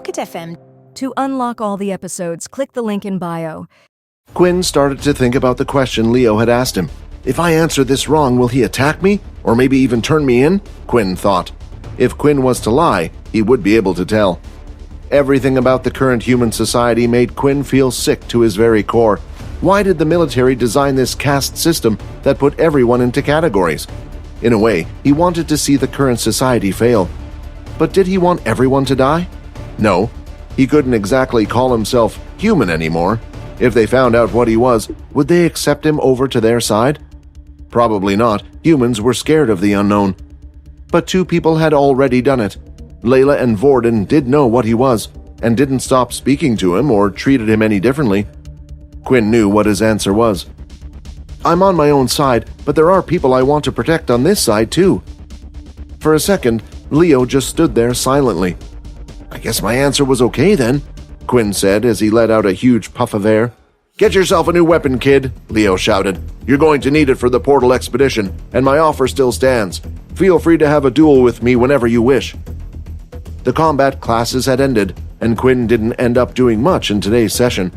Pocket FM. To unlock all the episodes, click the link in bio. Quinn started to think about the question Leo had asked him. If I answer this wrong, will he attack me? Or maybe even turn me in? Quinn thought. If Quinn was to lie, he would be able to tell. Everything about the current human society made Quinn feel sick to his very core. Why did the military design this caste system that put everyone into categories? In a way, he wanted to see the current society fail. But did he want everyone to die? No. He couldn't exactly call himself human anymore. If they found out what he was, would they accept him over to their side? Probably not. Humans were scared of the unknown. But two people had already done it. Layla and Vorden did know what he was, and didn't stop speaking to him or treated him any differently. Quinn knew what his answer was. I'm on my own side, but there are people I want to protect on this side too. For a second, Leo just stood there silently. I guess my answer was okay then, Quinn said as he let out a huge puff of air. Get yourself a new weapon, kid, Leo shouted. You're going to need it for the portal expedition, and my offer still stands. Feel free to have a duel with me whenever you wish. The combat classes had ended, and Quinn didn't end up doing much in today's session.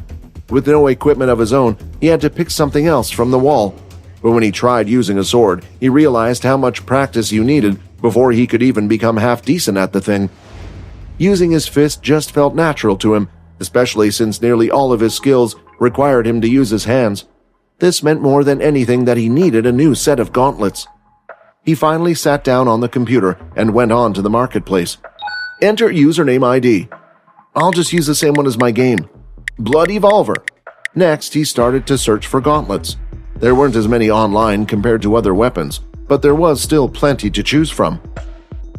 With no equipment of his own, he had to pick something else from the wall. But when he tried using a sword, he realized how much practice you needed before he could even become half decent at the thing. Using his fist just felt natural to him, especially since nearly all of his skills required him to use his hands. This meant more than anything that he needed a new set of gauntlets. He finally sat down on the computer and went on to the marketplace. Enter username ID. I'll just use the same one as my game. Blood Evolver. Next, he started to search for gauntlets. There weren't as many online compared to other weapons, but there was still plenty to choose from.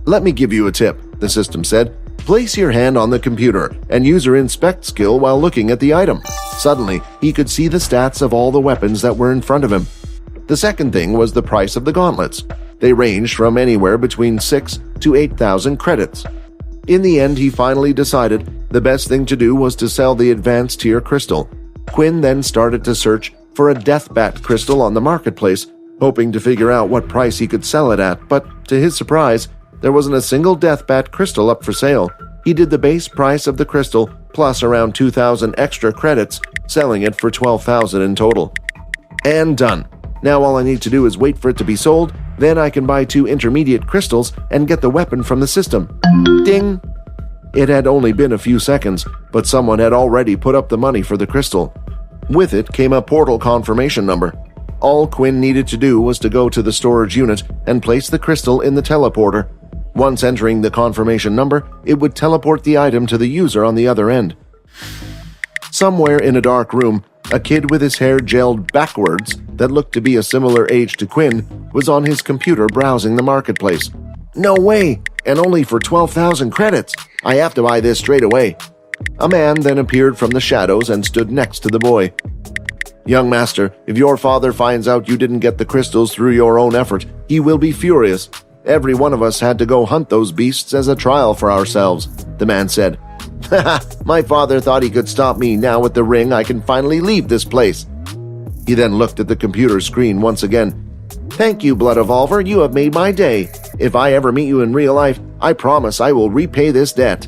Let me give you a tip, the system said. Place your hand on the computer and use your inspect skill while looking at the item. Suddenly, he could see the stats of all the weapons that were in front of him. The second thing was the price of the gauntlets. They ranged from anywhere between 6,000 to 8,000 credits. In the end, he finally decided the best thing to do was to sell the advanced tier crystal. Quinn then started to search for a Deathbat crystal on the marketplace, hoping to figure out what price he could sell it at, but to his surprise, there wasn't a single Deathbat crystal up for sale. He did the base price of the crystal plus around 2,000 extra credits, selling it for 12,000 in total. And done. Now all I need to do is wait for it to be sold, then I can buy 2 intermediate crystals and get the weapon from the system. Ding! It had only been a few seconds, but someone had already put up the money for the crystal. With it came a portal confirmation number. All Quinn needed to do was to go to the storage unit and place the crystal in the teleporter. Once entering the confirmation number, it would teleport the item to the user on the other end. Somewhere in a dark room, a kid with his hair gelled backwards that looked to be a similar age to Quinn was on his computer browsing the marketplace. No way! And only for 12,000 credits! I have to buy this straight away. A man then appeared from the shadows and stood next to the boy. Young master, if your father finds out you didn't get the crystals through your own effort, he will be furious. Every one of us had to go hunt those beasts as a trial for ourselves, the man said. Haha, my father thought he could stop me. Now with the ring, I can finally leave this place. He then looked at the computer screen once again. Thank you, Blood Evolver, you have made my day. If I ever meet you in real life, I promise I will repay this debt.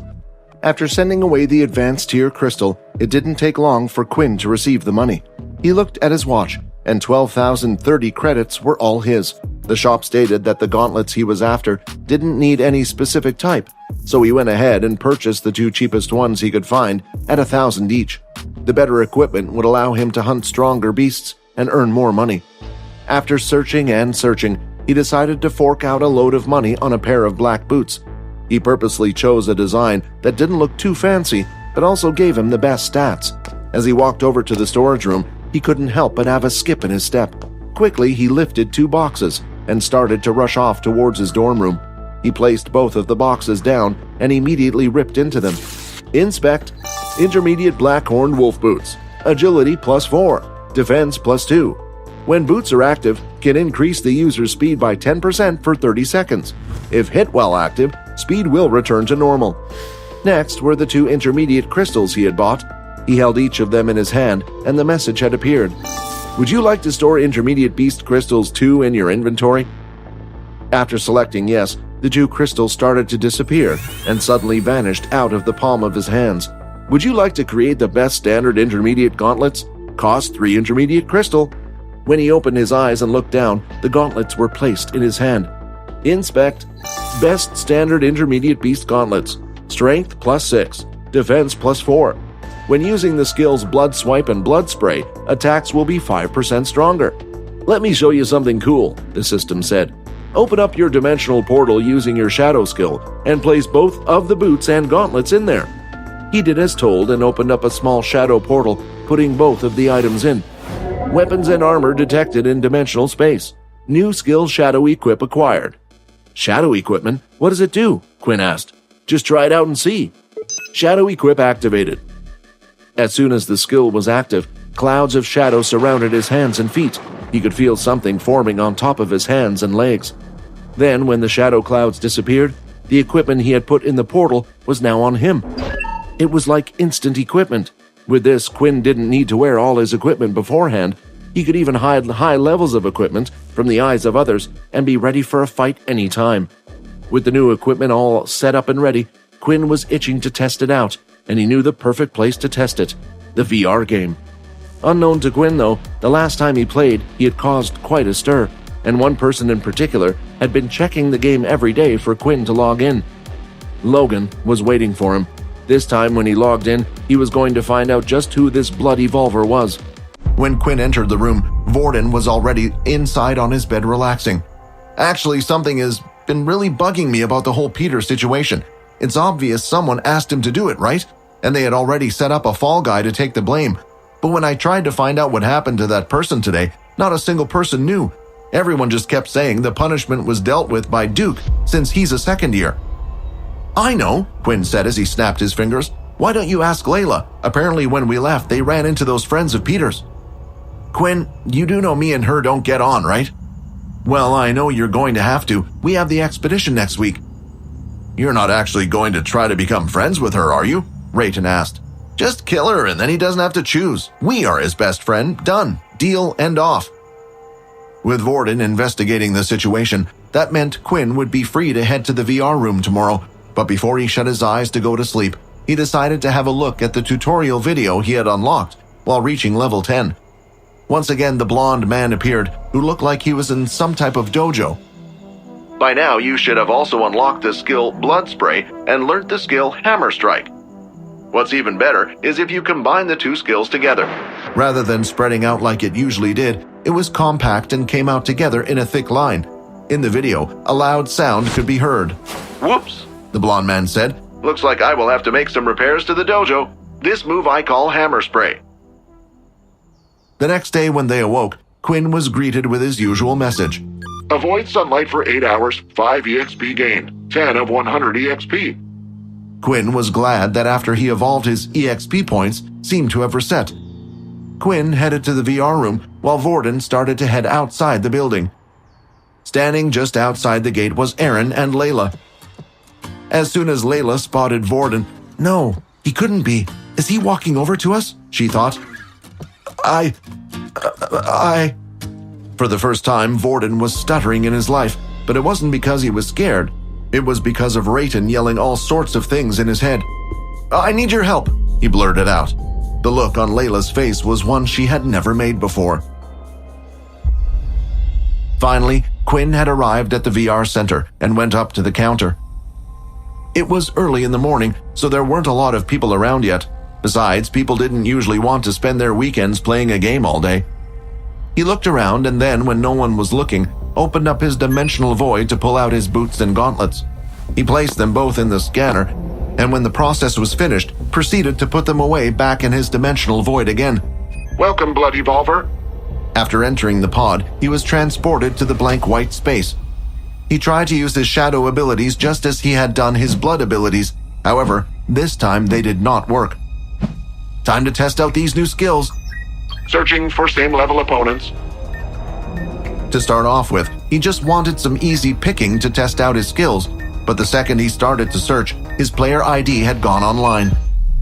After sending away the advanced tier crystal, it didn't take long for Quinn to receive the money. He looked at his watch, and 12,030 credits were all his. The shop stated that the gauntlets he was after didn't need any specific type, so he went ahead and purchased the 2 cheapest ones he could find at 1,000 each. The better equipment would allow him to hunt stronger beasts and earn more money. After searching and searching, he decided to fork out a load of money on a pair of black boots. He purposely chose a design that didn't look too fancy, but also gave him the best stats. As he walked over to the storage room, he couldn't help but have a skip in his step. Quickly, he lifted 2 boxes and started to rush off towards his dorm room. He placed both of the boxes down and immediately ripped into them. Inspect. Intermediate Blackhorn Wolf Boots. Agility +4. Defense +2. When boots are active, can increase the user's speed by 10% for 30 seconds. If hit while active, speed will return to normal. Next were the 2 intermediate crystals he had bought. He held each of them in his hand, and the message had appeared. Would you like to store intermediate beast crystals too in your inventory? After selecting yes, the two crystals started to disappear and suddenly vanished out of the palm of his hands. Would you like to create the best standard intermediate gauntlets? Cost 3 intermediate crystal. When he opened his eyes and looked down, the gauntlets were placed in his hand. Inspect. Best standard intermediate beast gauntlets. Strength +6. Defense +4. When using the skills Blood Swipe and Blood Spray, attacks will be 5% stronger. Let me show you something cool, the system said. Open up your dimensional portal using your shadow skill and place both of the boots and gauntlets in there. He did as told and opened up a small shadow portal, putting both of the items in. Weapons and armor detected in dimensional space. New skill Shadow Equip acquired. Shadow equipment? What does it do? Quinn asked. Just try it out and see. Shadow Equip activated. As soon as the skill was active, clouds of shadow surrounded his hands and feet. He could feel something forming on top of his hands and legs. Then, when the shadow clouds disappeared, the equipment he had put in the portal was now on him. It was like instant equipment. With this, Quinn didn't need to wear all his equipment beforehand. He could even hide high levels of equipment from the eyes of others and be ready for a fight anytime. With the new equipment all set up and ready, Quinn was itching to test it out, and he knew the perfect place to test it: the VR game. Unknown to Quinn, though, the last time he played, he had caused quite a stir, and one person in particular had been checking the game every day for Quinn to log in. Logan was waiting for him. This time when he logged in, he was going to find out just who this Blood Evolver was. When Quinn entered the room, Vorden was already inside on his bed relaxing. Actually, something has been really bugging me about the whole Peter situation. It's obvious someone asked him to do it, right? And they had already set up a fall guy to take the blame. But when I tried to find out what happened to that person today, not a single person knew. Everyone just kept saying the punishment was dealt with by Duke, since he's a second year. I know, Quinn said as he snapped his fingers. Why don't you ask Layla? Apparently when we left, they ran into those friends of Peter's. Quinn, you do know me and her don't get on, right? Well, I know you're going to have to. We have the expedition next week. You're not actually going to try to become friends with her, are you? Rayton asked. Just kill her and then he doesn't have to choose. We are his best friend. Done. Deal and off. With Vorden investigating the situation, that meant Quinn would be free to head to the VR room tomorrow. But before he shut his eyes to go to sleep, he decided to have a look at the tutorial video he had unlocked while reaching level 10. Once again, the blonde man appeared, who looked like he was in some type of dojo. By now, you should have also unlocked the skill Blood Spray and learnt the skill Hammer Strike. What's even better is if you combine the two skills together. Rather than spreading out like it usually did, it was compact and came out together in a thick line. In the video, a loud sound could be heard. Whoops, the blonde man said. Looks like I will have to make some repairs to the dojo. This move I call Hammer Spray. The next day when they awoke, Quinn was greeted with his usual message. Avoid sunlight for 8 hours, 5 EXP gained, 10 of 100 EXP. Quinn was glad that after he evolved, his EXP points seemed to have reset. Quinn headed to the VR room while Vorden started to head outside the building. Standing just outside the gate was Aaron and Layla. As soon as Layla spotted Vorden, no, he couldn't be. Is he walking over to us? She thought. For the first time, Vorden was stuttering in his life, but it wasn't because he was scared. It was because of Rayton yelling all sorts of things in his head. I need your help, he blurted out. The look on Layla's face was one she had never made before. Finally, Quinn had arrived at the VR center and went up to the counter. It was early in the morning, so there weren't a lot of people around yet. Besides, people didn't usually want to spend their weekends playing a game all day. He looked around and then, when no one was looking, opened up his dimensional void to pull out his boots and gauntlets. He placed them both in the scanner, and when the process was finished, proceeded to put them away back in his dimensional void again. Welcome, Blood Evolver. After entering the pod, he was transported to the blank white space. He tried to use his shadow abilities just as he had done his blood abilities. However, this time they did not work. Time to test out these new skills. Searching for same level opponents. To start off with, he just wanted some easy picking to test out his skills, but the second he started to search, his player ID had gone online.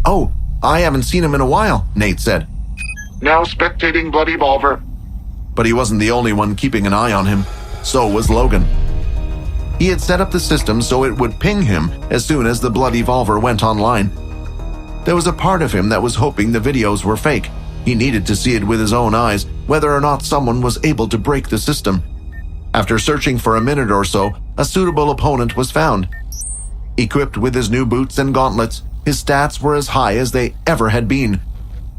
Oh, I haven't seen him in a while, Nate said. Now spectating Blood Evolver. But he wasn't the only one keeping an eye on him. So was Logan. He had set up the system so it would ping him as soon as the Blood Evolver went online. There was a part of him that was hoping the videos were fake. He needed to see it with his own eyes, whether or not someone was able to break the system. After searching for a minute or so, a suitable opponent was found. Equipped with his new boots and gauntlets, his stats were as high as they ever had been.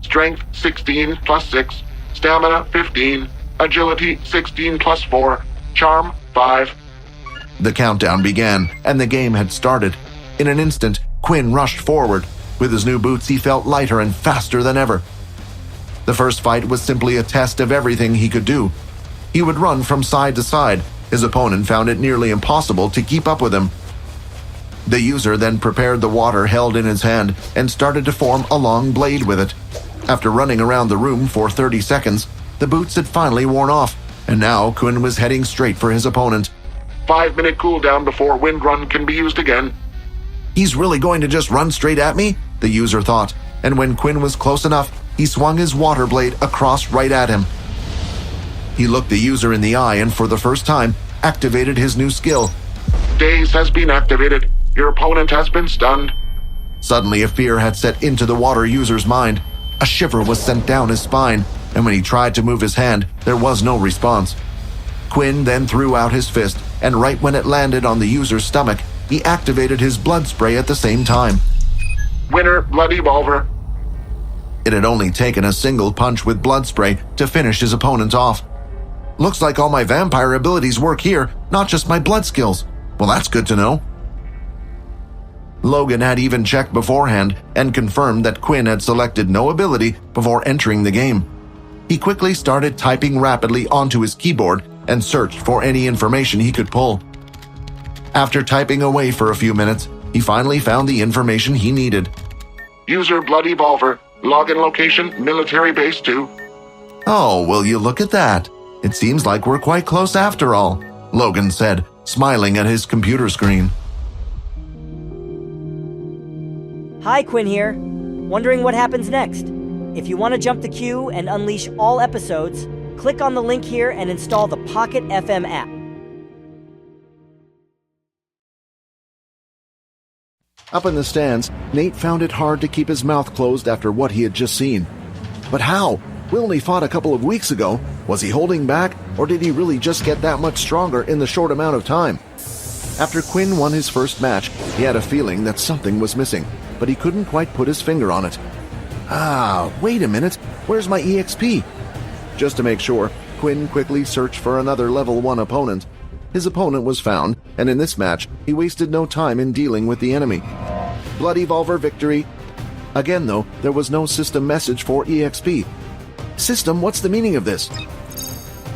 Strength 16 plus 6, Stamina 15, Agility 16 plus 4, Charm 5. The countdown began, and the game had started. In an instant, Quinn rushed forward. With his new boots, he felt lighter and faster than ever. The first fight was simply a test of everything he could do. He would run from side to side. His opponent found it nearly impossible to keep up with him. The user then prepared the water held in his hand and started to form a long blade with it. After running around the room for 30 seconds, the boots had finally worn off, and now Quinn was heading straight for his opponent. 5-minute cooldown before Wind Run can be used again. He's really going to just run straight at me? The user thought, and when Quinn was close enough, he swung his water blade across right at him. He looked the user in the eye and for the first time activated his new skill. Daze has been activated. Your opponent has been stunned. Suddenly a fear had set into the water user's mind. A shiver was sent down his spine, and when he tried to move his hand, there was no response. Quinn then threw out his fist, and right when it landed on the user's stomach, he activated his blood spray at the same time. Winner, Blood Evolver. It had only taken a single punch with blood spray to finish his opponent off. Looks like all my vampire abilities work here, not just my blood skills. Well, that's good to know. Logan had even checked beforehand and confirmed that Quinn had selected no ability before entering the game. He quickly started typing rapidly onto his keyboard and searched for any information he could pull. After typing away for a few minutes, he finally found the information he needed. User Blood Evolver. Login location, Military Base 2. Oh, will you look at that? It seems like we're quite close after all, Logan said, smiling at his computer screen. Hi, Quinn here. Wondering what happens next? If you want to jump the queue and unleash all episodes, click on the link here and install the Pocket FM app. Up in the stands, Nate found it hard to keep his mouth closed after what he had just seen. But how? We only fought a couple of weeks ago. Was he holding back, or did he really just get that much stronger in the short amount of time? After Quinn won his first match, he had a feeling that something was missing, but he couldn't quite put his finger on it. Wait a minute. Where's my EXP? Just to make sure, Quinn quickly searched for another level 1 opponent. His opponent was found, and in this match, he wasted no time in dealing with the enemy. Blood Evolver victory. Again, though, there was no system message for EXP. System, what's the meaning of this?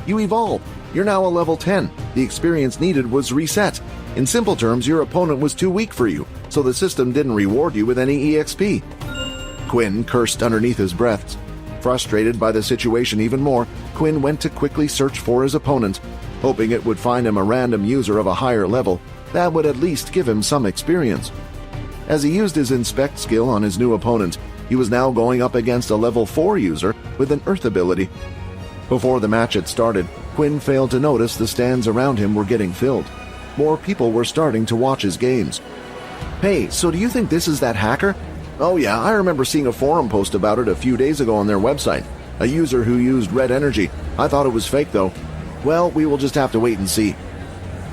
You evolve. You're now a level 10. The experience needed was reset. In simple terms, your opponent was too weak for you, so the system didn't reward you with any EXP. Quinn cursed underneath his breath. Frustrated by the situation even more, Quinn went to quickly search for his opponent, hoping it would find him a random user of a higher level that would at least give him some experience. As he used his inspect skill on his new opponent, he was now going up against a level 4 user with an earth ability. Before the match had started, Quinn failed to notice the stands around him were getting filled. More people were starting to watch his games. Hey, so do you think this is that hacker? Oh yeah, I remember seeing a forum post about it a few days ago on their website. A user who used red energy. I thought it was fake though. Well, we will just have to wait and see.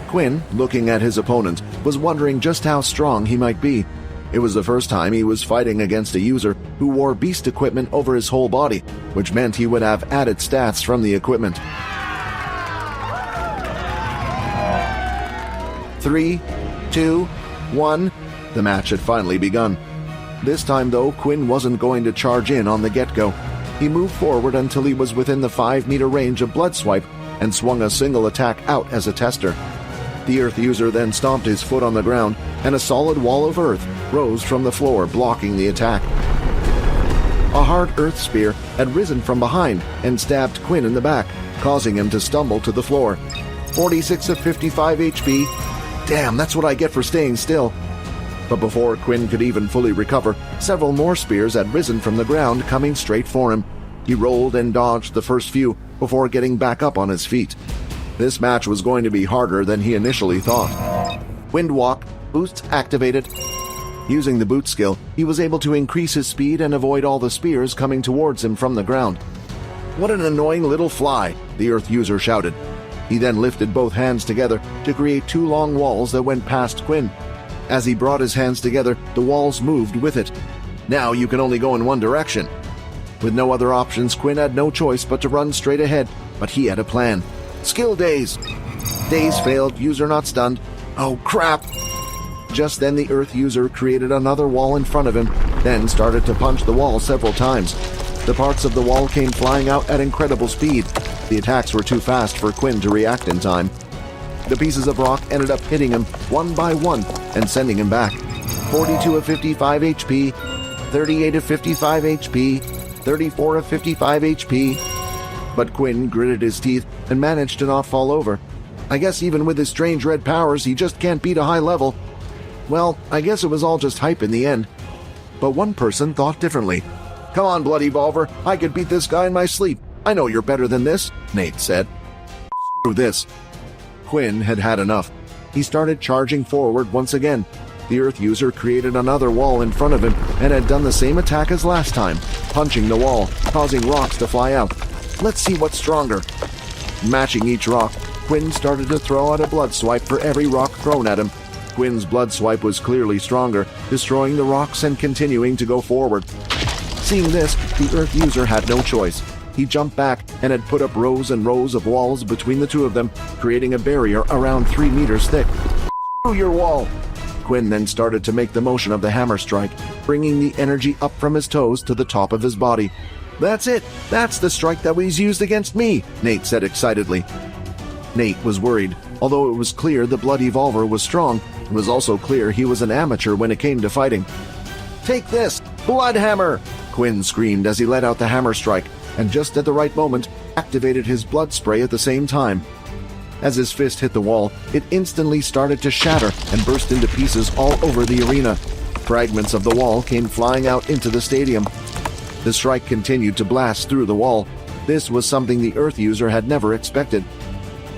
Quinn, looking at his opponent, was wondering just how strong he might be. It was the first time he was fighting against a user who wore beast equipment over his whole body, which meant he would have added stats from the equipment. 3, 2, 1. The match had finally begun. This time, though, Quinn wasn't going to charge in on the get-go. He moved forward until he was within the 5-meter range of Blood Swipe and swung a single attack out as a tester. The Earth user then stomped his foot on the ground, and a solid wall of earth rose from the floor, blocking the attack. A hard earth spear had risen from behind and stabbed Quinn in the back, causing him to stumble to the floor. 46 of 55 HP. Damn, that's what I get for staying still. But before Quinn could even fully recover, several more spears had risen from the ground, coming straight for him. He rolled and dodged the first few before getting back up on his feet. This match was going to be harder than he initially thought. Wind Walk, boosts activated. Using the boot skill, he was able to increase his speed and avoid all the spears coming towards him from the ground. What an annoying little fly, the Earth user shouted. He then lifted both hands together to create two long walls that went past Quinn. As he brought his hands together, the walls moved with it. Now you can only go in one direction. With no other options, Quinn had no choice but to run straight ahead, but he had a plan. Skill daze. Daze failed, user not stunned. Oh crap! Just then the Earth user created another wall in front of him, then started to punch the wall several times. The parts of the wall came flying out at incredible speed. The attacks were too fast for Quinn to react in time. The pieces of rock ended up hitting him one by one and sending him back. 42 of 55 HP, 38 of 55 HP, 34 of 55 HP. But Quinn gritted his teeth and managed to not fall over. I guess even with his strange red powers, he just can't beat a high level. Well, I guess it was all just hype in the end. But one person thought differently. Come on, Blood Evolver, I could beat this guy in my sleep. I know you're better than this, Nate said. Screw this. Quinn had had enough. He started charging forward once again. The Earth user created another wall in front of him and had done the same attack as last time, punching the wall, causing rocks to fly out. Let's see what's stronger. Matching each rock, Quinn started to throw out a blood swipe for every rock thrown at him. Quinn's blood swipe was clearly stronger, destroying the rocks and continuing to go forward. Seeing this, the Earth user had no choice. He jumped back and had put up rows and rows of walls between the two of them, creating a barrier around 3 meters thick. Screw your wall! Quinn then started to make the motion of the hammer strike, bringing the energy up from his toes to the top of his body. That's it! That's the strike that was used against me, Nate said excitedly. Nate was worried. Although it was clear the Blood Evolver was strong, it was also clear he was an amateur when it came to fighting. Take this! Blood Hammer! Quinn screamed as he let out the hammer strike, and just at the right moment, activated his blood spray at the same time. As his fist hit the wall, it instantly started to shatter and burst into pieces all over the arena. Fragments of the wall came flying out into the stadium. The strike continued to blast through the wall. This was something the Earth user had never expected.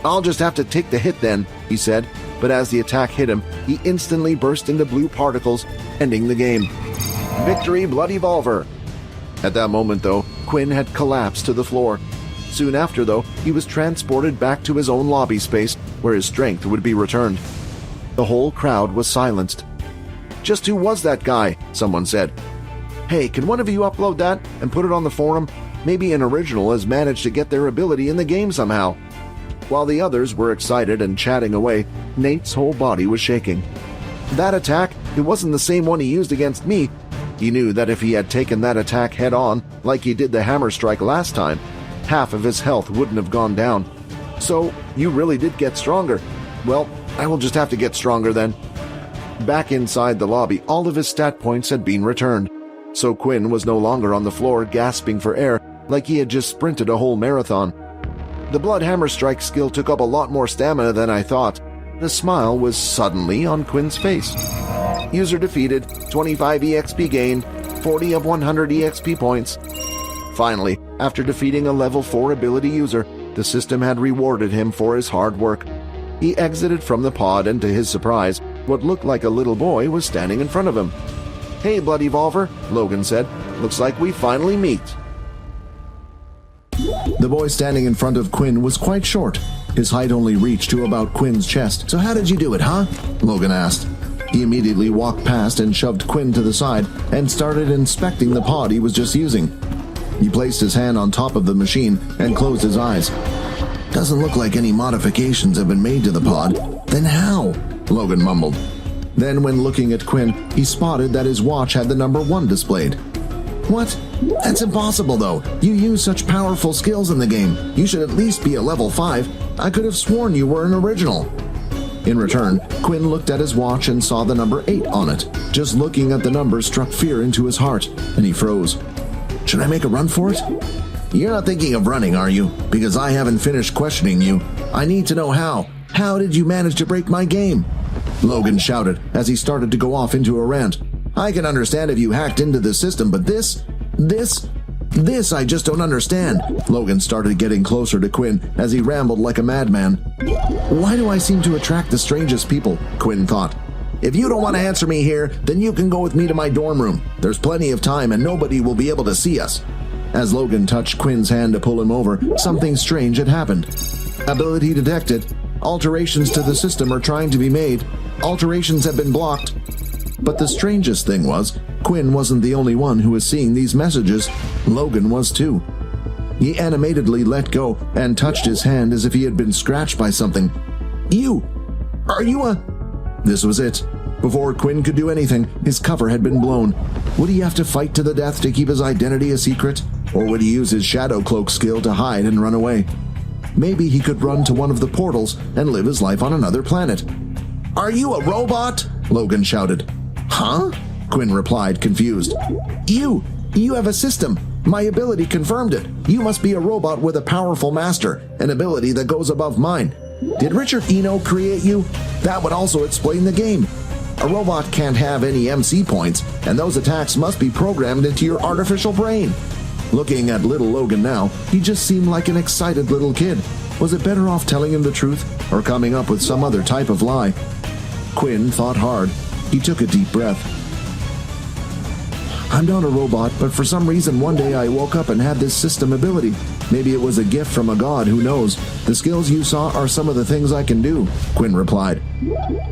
I'll just have to take the hit then, he said, but as the attack hit him, he instantly burst into blue particles, ending the game. Victory, Blood Evolver! At that moment, though, Quinn had collapsed to the floor. Soon after, though, he was transported back to his own lobby space, where his strength would be returned. The whole crowd was silenced. Just who was that guy? Someone said. Hey, can one of you upload that and put it on the forum? Maybe an original has managed to get their ability in the game somehow. While the others were excited and chatting away, Nate's whole body was shaking. That attack, it wasn't the same one he used against me. He knew that if he had taken that attack head-on, like he did the hammer strike last time, half of his health wouldn't have gone down. So, you really did get stronger. Well, I will just have to get stronger then. Back inside the lobby, all of his stat points had been returned. So Quinn was no longer on the floor gasping for air like he had just sprinted a whole marathon. The Blood Hammer Strike skill took up a lot more stamina than I thought. The smile was suddenly on Quinn's face. User defeated, 25 EXP gained, 40 of 100 EXP points. Finally, after defeating a level 4 ability user, the system had rewarded him for his hard work. He exited from the pod and to his surprise, what looked like a little boy was standing in front of him. Hey, Blood Evolver, Logan said. Looks like we finally meet. The boy standing in front of Quinn was quite short. His height only reached to about Quinn's chest. So how did you do it, huh? Logan asked. He immediately walked past and shoved Quinn to the side and started inspecting the pod he was just using. He placed his hand on top of the machine and closed his eyes. Doesn't look like any modifications have been made to the pod. Then how? Logan mumbled. Then when looking at Quinn, he spotted that his watch had the number 1 displayed. What? That's impossible though. You use such powerful skills in the game. You should at least be a level 5. I could have sworn you were an original. In return, Quinn looked at his watch and saw the number 8 on it. Just looking at the number struck fear into his heart, and he froze. Should I make a run for it? You're not thinking of running, are you? Because I haven't finished questioning you. I need to know how. How did you manage to break my game? Logan shouted as he started to go off into a rant. I can understand if you hacked into the system, but this? This I just don't understand. Logan started getting closer to Quinn as he rambled like a madman. Why do I seem to attract the strangest people? Quinn thought. If you don't want to answer me here, then you can go with me to my dorm room. There's plenty of time and nobody will be able to see us. As Logan touched Quinn's hand to pull him over, something strange had happened. Ability detected. Alterations to the system are trying to be made. Alterations have been blocked. But the strangest thing was, Quinn wasn't the only one who was seeing these messages. Logan was too. He animatedly let go and touched his hand as if he had been scratched by something. Are you a... This was it. Before Quinn could do anything, his cover had been blown. Would he have to fight to the death to keep his identity a secret? Or would he use his shadow cloak skill to hide and run away? Maybe he could run to one of the portals and live his life on another planet. Are you a robot? Logan shouted. Huh? Quinn replied, confused. You have a system. My ability confirmed it. You must be a robot with a powerful master, an ability that goes above mine. Did Richard Eno create you? That would also explain the game. A robot can't have any MC points, and those attacks must be programmed into your artificial brain. Looking at little Logan now, he just seemed like an excited little kid. Was it better off telling him the truth, or coming up with some other type of lie? Quinn thought hard. He took a deep breath. I'm not a robot, but for some reason one day I woke up and had this system ability. Maybe it was a gift from a god, who knows? The skills you saw are some of the things I can do, Quinn replied.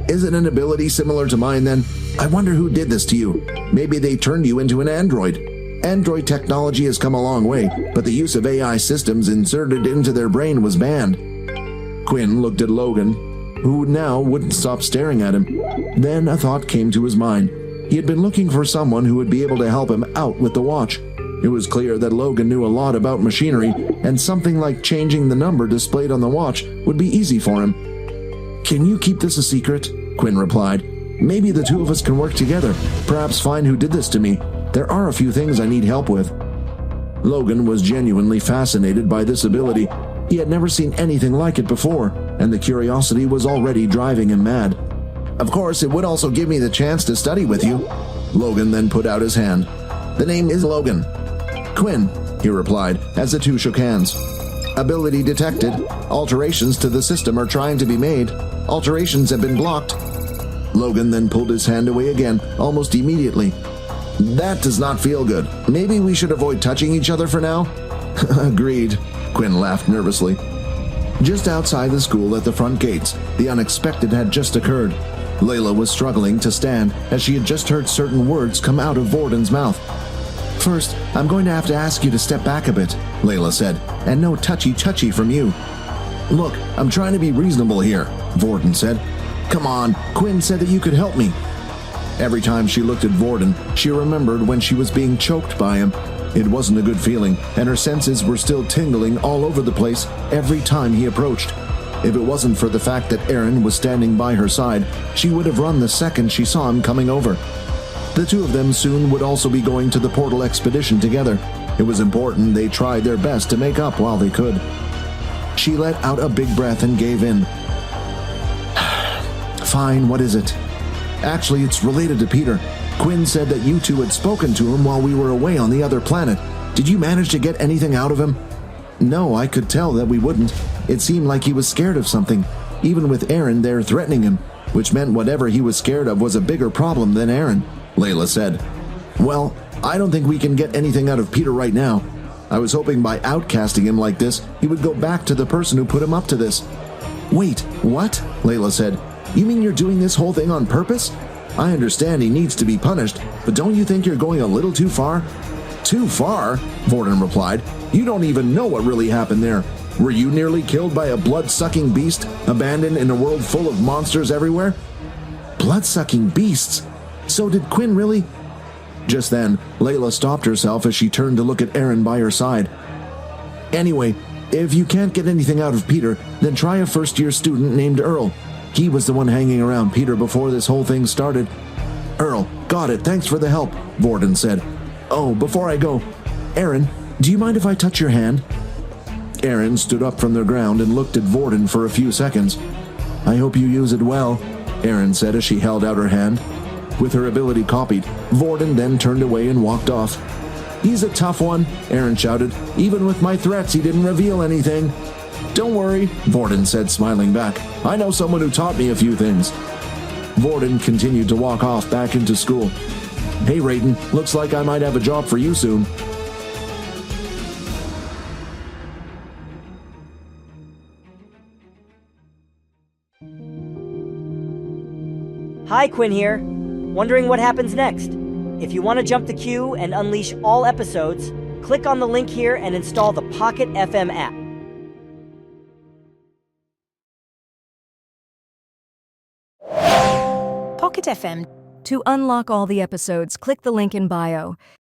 Is it an ability similar to mine then? I wonder who did this to you. Maybe they turned you into an android. Android technology has come a long way, but the use of AI systems inserted into their brain was banned. Quinn looked at Logan, who now wouldn't stop staring at him. Then a thought came to his mind. He had been looking for someone who would be able to help him out with the watch. It was clear that Logan knew a lot about machinery, and something like changing the number displayed on the watch would be easy for him. Can you keep this a secret? Quinn replied. Maybe the two of us can work together, perhaps find who did this to me. There are a few things I need help with. Logan was genuinely fascinated by this ability. He had never seen anything like it before, and the curiosity was already driving him mad. Of course, it would also give me the chance to study with you. Logan then put out his hand. The name is Logan. Quinn, he replied, as the two shook hands. Ability detected. Alterations to the system are trying to be made. Alterations have been blocked. Logan then pulled his hand away again, almost immediately. That does not feel good. Maybe we should avoid touching each other for now? Agreed, Quinn laughed nervously. Just outside the school at the front gates, the unexpected had just occurred. Layla was struggling to stand as she had just heard certain words come out of Vorden's mouth. First, I'm going to have to ask you to step back a bit, Layla said, and no touchy-touchy from you. Look, I'm trying to be reasonable here, Vorden said. Come on, Quinn said that you could help me. Every time she looked at Vorden, she remembered when she was being choked by him. It wasn't a good feeling, and her senses were still tingling all over the place every time he approached. If it wasn't for the fact that Aaron was standing by her side, she would have run the second she saw him coming over. The two of them soon would also be going to the portal expedition together. It was important they tried their best to make up while they could. She let out a big breath and gave in. Fine, what is it? Actually, it's related to Peter. Quinn said that you two had spoken to him while we were away on the other planet. Did you manage to get anything out of him? No, I could tell that we wouldn't. It seemed like he was scared of something, even with Aaron there threatening him, which meant whatever he was scared of was a bigger problem than Aaron, Layla said. Well, I don't think we can get anything out of Peter right now. I was hoping by outcasting him like this, he would go back to the person who put him up to this. Wait, what? Layla said. You mean you're doing this whole thing on purpose? I understand he needs to be punished, but don't you think you're going a little too far? Too far? Vorden replied. You don't even know what really happened there. Were you nearly killed by a blood-sucking beast, abandoned in a world full of monsters everywhere? Blood-sucking beasts? So did Quinn really? Just then, Layla stopped herself as she turned to look at Aaron by her side. Anyway, if you can't get anything out of Peter, then try a first-year student named Earl. He was the one hanging around Peter before this whole thing started. Earl, got it, thanks for the help, Vorden said. Oh, before I go, Aaron, do you mind if I touch your hand? Aaron stood up from the ground and looked at Vorden for a few seconds. I hope you use it well, Aaron said as she held out her hand. With her ability copied, Vorden then turned away and walked off. He's a tough one, Aaron shouted. Even with my threats, he didn't reveal anything. Don't worry, Vorden said, smiling back. I know someone who taught me a few things. Vorden continued to walk off back into school. Hey, Raiden, looks like I might have a job for you soon. Hi, Quinn here. Wondering what happens next? If you want to jump the queue and unleash all episodes, click on the link here and install the Pocket FM app. Pocket FM. To unlock all the episodes, click the link in bio.